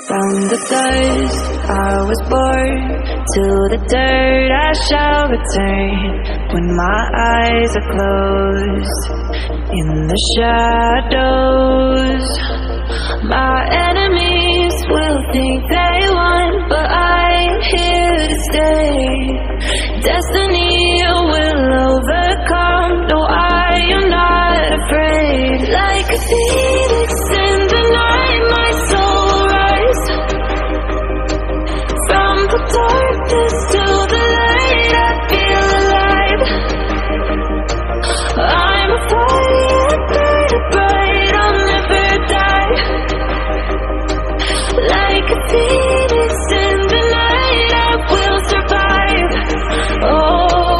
From the dust I was born, to the dirt I shall return. When my eyes are closed, in the shadows, my enemies will think they won, but I'm here to stay. Destiny will overcome, no, I am not afraid. Like a phoenix in the night, my soul rise. From the darkness to the light, I feel alive. I'm a fire, burning bright, I'll never die. Like a phoenix in the night, I will survive. Oh,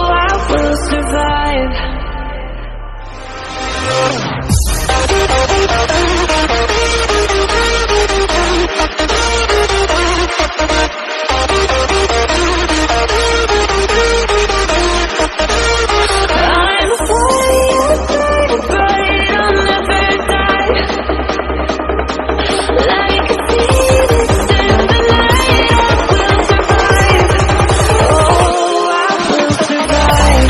I will survive. I'm a fire, burning bright, I'll never die. Like a phoenix in the night, I will survive. Oh, I will survive.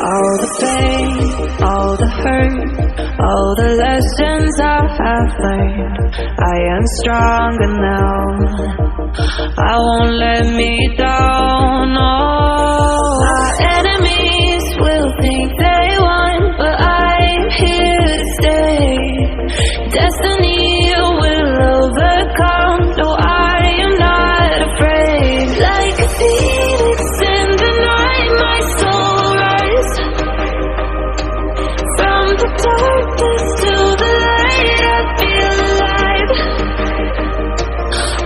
All the pain, all the hurt, all the lessons I have learned, I am stronger now. I won't let me down. Oh, my enemies will think they won, but I'm here to stay. Destiny will overcome, no, I am not afraid. Like a phoenix in the night, my soul rise. From the darkness to the light, I feel alive.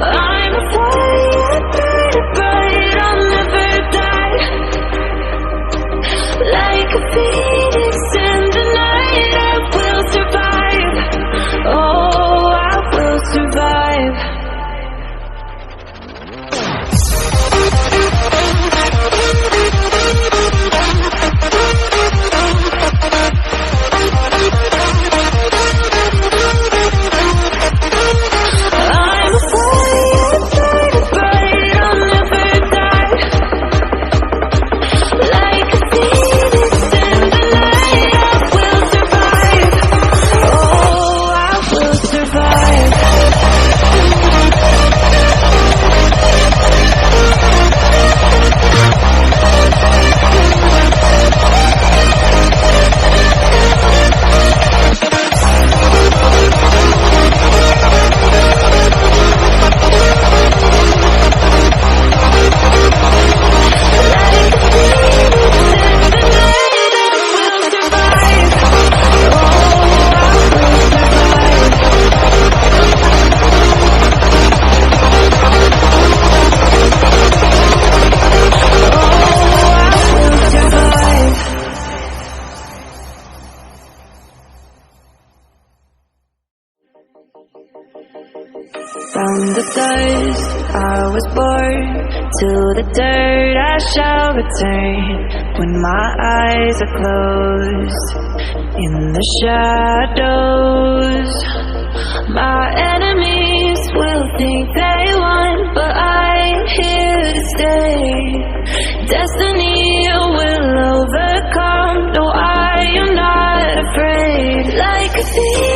I'm a fire, burning bright, I'll never die. Like a phoenix in the night, I will survive. Oh, I will survive. I'm a fire, burning bright, I'll never die. Like a phoenix in the night, I will survive. Oh, I will survive. From the dust I was born, to the dirt I shall return. When my eyes are closed, in the shadows, my enemies will think they won, but I'm here to stay. Destiny will overcome, no, I am not afraid. Like a thief